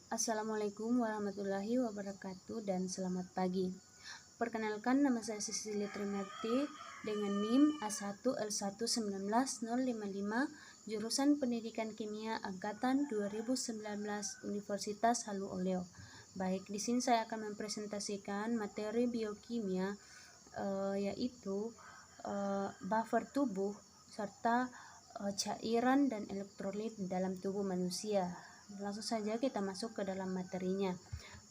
Assalamualaikum warahmatullahi wabarakatuh dan selamat pagi. Perkenalkan, nama saya Cecilia Trimarti dengan NIM A1L1190055, jurusan Pendidikan Kimia Angkatan 2019 Universitas Halu Oleo. Baik, di sini saya akan mempresentasikan materi biokimia yaitu buffer tubuh serta cairan dan elektrolit di dalam tubuh manusia. Langsung saja kita masuk ke dalam materinya.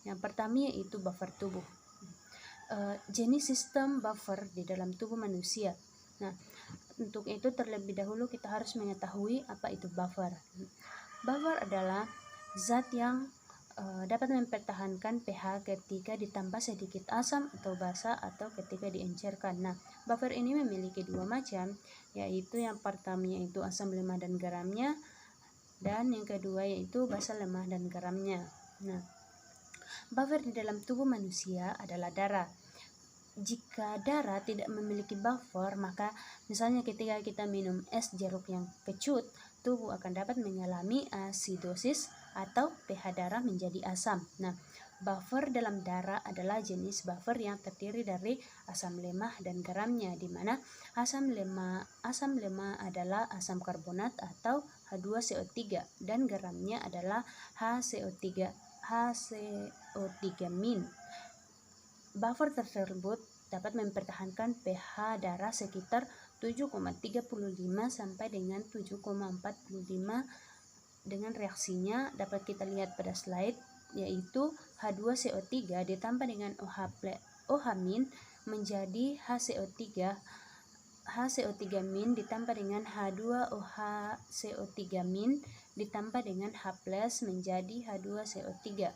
Yang pertama yaitu buffer tubuh. Jenis sistem buffer di dalam tubuh manusia. Nah, untuk itu terlebih dahulu kita harus mengetahui apa itu buffer. Buffer adalah zat yang dapat mempertahankan pH ketika ditambah sedikit asam atau basa atau ketika diencerkan. Nah, buffer ini memiliki dua macam, yaitu yang pertama yaitu asam lemah dan garamnya, dan yang kedua yaitu basa lemah dan garamnya. Nah, buffer di dalam tubuh manusia adalah darah. Jika darah tidak memiliki buffer, maka misalnya ketika kita minum es jeruk yang kecut, tubuh akan dapat mengalami asidosis atau pH darah menjadi asam. Nah, buffer dalam darah adalah jenis buffer yang terdiri dari asam lemah dan garamnya, di mana asam lemah adalah asam karbonat atau H2CO3 dan garamnya adalah HCO3-min. Buffer tersebut dapat mempertahankan pH darah sekitar 7,35 sampai dengan 7,45. Dengan reaksinya dapat kita lihat pada slide, yaitu H2CO3 ditambah dengan OH- menjadi HCO3-min ditambah dengan H2OHCO3-min ditambah dengan H+ menjadi H2CO3.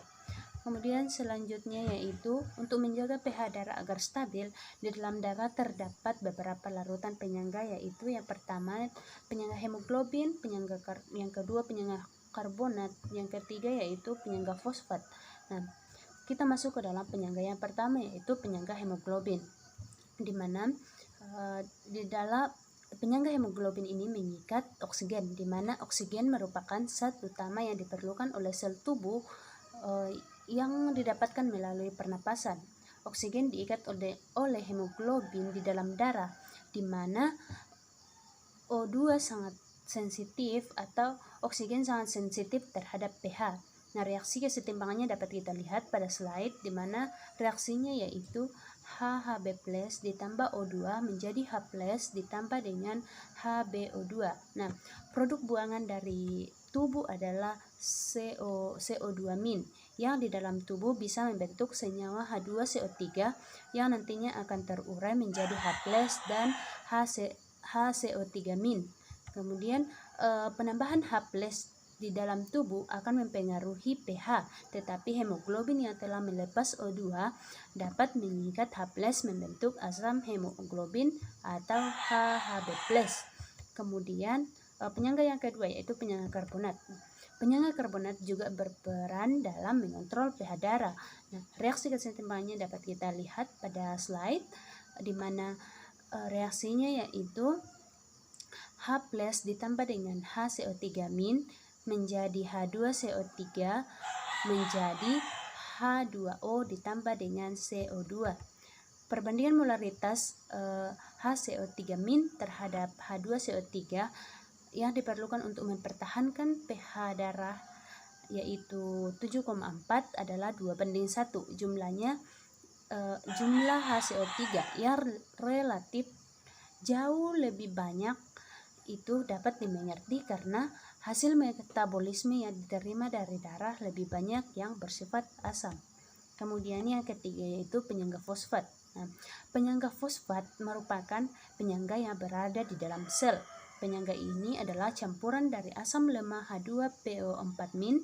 Kemudian selanjutnya yaitu untuk menjaga pH darah agar stabil, di dalam darah terdapat beberapa larutan penyangga, yaitu yang pertama penyangga hemoglobin, yang kedua penyangga karbonat, yang ketiga yaitu penyangga fosfat. Nah, kita masuk ke dalam penyangga yang pertama yaitu penyangga hemoglobin, di mana di dalam penyangga hemoglobin ini mengikat oksigen, di mana oksigen merupakan zat utama yang diperlukan oleh sel tubuh yang didapatkan melalui pernapasan. Oksigen diikat oleh hemoglobin di dalam darah, di mana O2 sangat sensitif atau oksigen sangat sensitif terhadap pH. Nah, reaksi kesetimbangannya dapat kita lihat pada slide, di mana reaksinya yaitu HHB+ ditambah O2 menjadi H+ ditambah dengan HbO2. Nah, produk buangan dari tubuh adalah CO2- yang di dalam tubuh bisa membentuk senyawa H2CO3 yang nantinya akan terurai menjadi H+ dan HCO3-. Kemudian penambahan H+ di dalam tubuh akan mempengaruhi pH, tetapi hemoglobin yang telah melepas O2 dapat mengikat H+ membentuk asam hemoglobin atau HHB+. Kemudian penyangga yang kedua yaitu penyangga karbonat. Penyangga karbonat juga berperan dalam mengontrol pH darah. Nah, reaksi kesetimbangannya dapat kita lihat pada slide, di mana reaksinya yaitu H+ ditambah dengan HCO3- menjadi H2CO3 menjadi H2O ditambah dengan CO2. Perbandingan molaritas HCO3- terhadap H2CO3 yang diperlukan untuk mempertahankan pH darah yaitu 7,4 adalah 2:1. Jumlah HCO3 yang relatif jauh lebih banyak itu dapat dimengerti karena hasil metabolisme yang diterima dari darah lebih banyak yang bersifat asam. Kemudian yang ketiga yaitu penyangga fosfat. Nah, penyangga fosfat merupakan penyangga yang berada di dalam sel. Penyangga ini adalah campuran dari asam lemah H2PO4-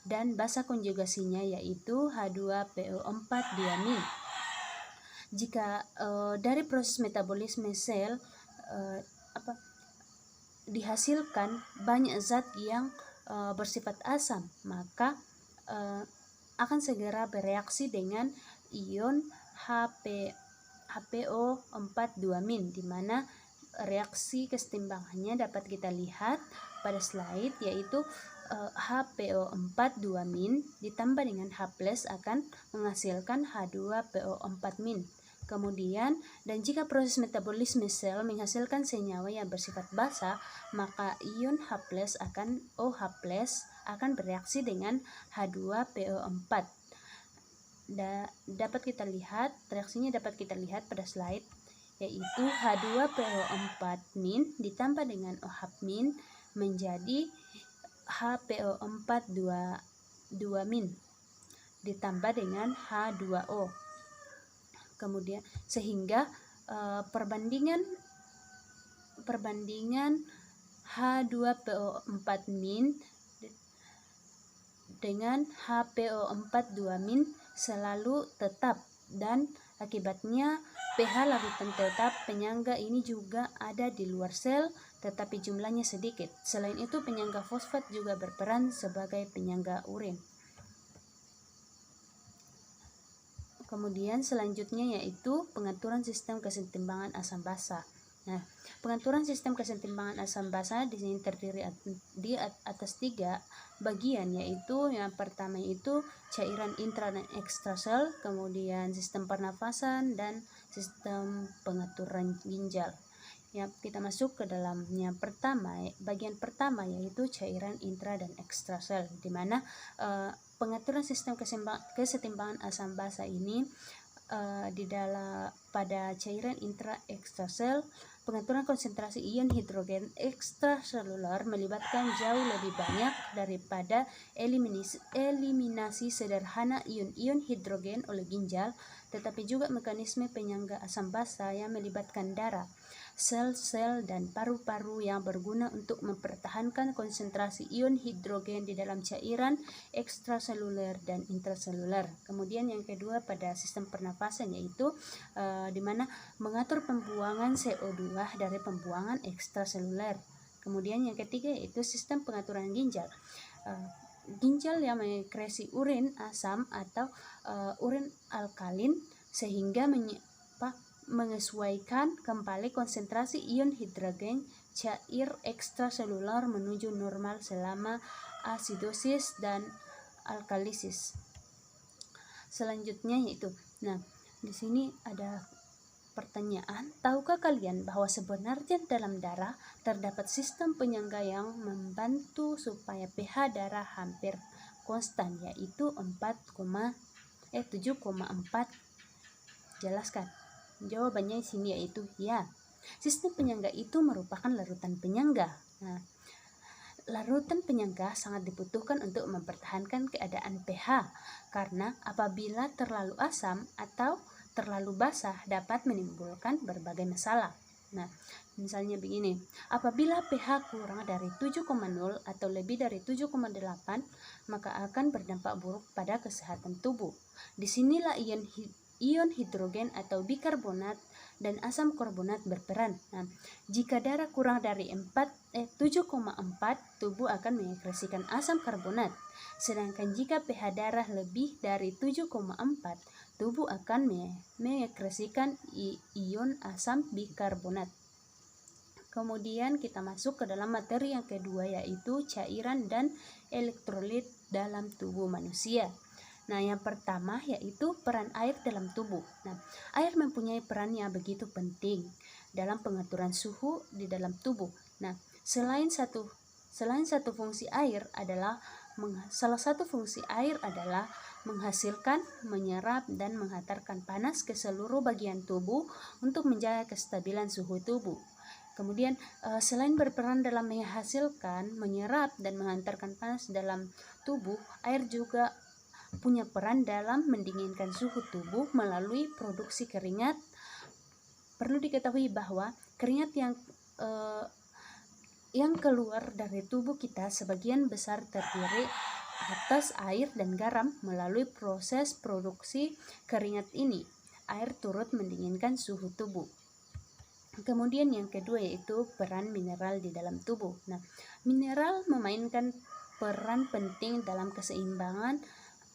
dan basa konjugasinya yaitu H2PO4-diamin. Jika dari proses metabolisme sel dihasilkan banyak zat yang bersifat asam, maka akan segera bereaksi dengan ion HPO4-, di mana reaksi kesetimbangannya dapat kita lihat pada slide, yaitu HPO4 2- ditambah dengan H+ akan menghasilkan H2PO4-. Kemudian, dan jika proses metabolisme sel menghasilkan senyawa yang bersifat basa, maka ion H+ akan OH+ akan bereaksi dengan H2PO4. Dapat kita lihat, reaksinya dapat kita lihat pada slide, yaitu H2PO4- ditambah dengan OH- menjadi HPO4 2- ditambah dengan H2O. Kemudian sehingga perbandingan H2PO4- dengan HPO4 2- selalu tetap, dan akibatnya pH larutan tetap penyangga ini juga ada di luar sel tetapi jumlahnya sedikit. Selain itu, penyangga fosfat juga berperan sebagai penyangga urin. Kemudian selanjutnya yaitu pengaturan sistem kesetimbangan asam basa. Nah, pengaturan sistem kesetimbangan asam basa di sini terdiri di atas 3 bagian, yaitu yang pertama itu cairan intra dan ekstrasel, kemudian sistem pernafasan, dan sistem pengaturan ginjal. Ya, kita masuk ke dalam yang pertama, bagian pertama yaitu cairan intra dan ekstrasel, di mana pengaturan sistem kesetimbangan asam basa ini di dalam pada cairan intra ekstrasel, pengaturan konsentrasi ion hidrogen ekstraseluler melibatkan jauh lebih banyak daripada eliminasi sederhana ion-ion hidrogen oleh ginjal, tetapi juga mekanisme penyangga asam basa yang melibatkan darah, sel-sel, dan paru-paru yang berguna untuk mempertahankan konsentrasi ion hidrogen di dalam cairan ekstraseluler dan intraseluler. Kemudian yang kedua pada sistem pernafasan, yaitu di mana mengatur pembuangan CO2 dari pembuangan ekstraseluler. Kemudian yang ketiga yaitu sistem pengaturan ginjal. Ginjal yang mengekresi urin asam atau urin alkalin sehingga menyesuaikan kembali konsentrasi ion hidrogen cair ekstraseluler menuju normal selama asidosis dan alkalisis. Selanjutnya yaitu, di sini ada pertanyaan, tahukah kalian bahwa sebenarnya dalam darah terdapat sistem penyangga yang membantu supaya pH darah hampir konstan, yaitu 7,4. Jelaskan. Jawabannya di sini yaitu ya. Sistem penyangga itu merupakan larutan penyangga. Nah, larutan penyangga sangat dibutuhkan untuk mempertahankan keadaan pH, karena apabila terlalu asam atau terlalu basah dapat menimbulkan berbagai masalah. Nah, misalnya begini, apabila pH kurang dari 7,0 atau lebih dari 7,8, maka akan berdampak buruk pada kesehatan tubuh. Disinilah ion hidrogen atau bikarbonat dan asam karbonat berperan. Nah, jika darah kurang dari 7,4, tubuh akan mengekresikan asam karbonat. Sedangkan jika pH darah lebih dari 7,4, tubuh akan mengekresikan ion asam bikarbonat. Kemudian kita masuk ke dalam materi yang kedua, yaitu cairan dan elektrolit dalam tubuh manusia. Nah, yang pertama yaitu peran air dalam tubuh. Nah, air mempunyai peran yang begitu penting dalam pengaturan suhu di dalam tubuh. Nah, salah satu fungsi air adalah menghasilkan, menyerap, dan menghantarkan panas ke seluruh bagian tubuh untuk menjaga kestabilan suhu tubuh. Kemudian selain berperan dalam menghasilkan, menyerap, dan menghantarkan panas dalam tubuh, air juga punya peran dalam mendinginkan suhu tubuh melalui produksi keringat. Perlu diketahui bahwa keringat yang keluar dari tubuh kita sebagian besar terdiri atas air dan garam. Melalui proses produksi keringat ini, air turut mendinginkan suhu tubuh. Kemudian yang kedua yaitu peran mineral di dalam tubuh. Nah, mineral memainkan peran penting dalam keseimbangan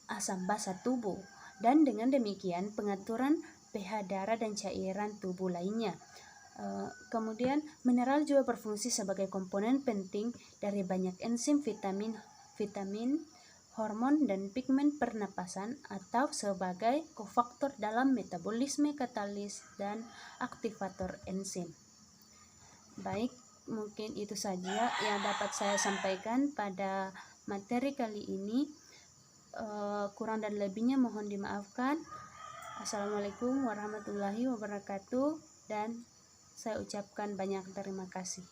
asam basa tubuh, dan dengan demikian pengaturan pH darah dan cairan tubuh lainnya. Kemudian mineral juga berfungsi sebagai komponen penting dari banyak enzim, vitamin, vitamin, hormon, dan pigmen pernapasan atau sebagai kofaktor dalam metabolisme katalis dan aktivator enzim. Baik, mungkin itu saja yang dapat saya sampaikan pada materi kali ini. Kurang dan lebihnya mohon dimaafkan. Assalamualaikum warahmatullahi wabarakatuh, dan saya ucapkan banyak terima kasih.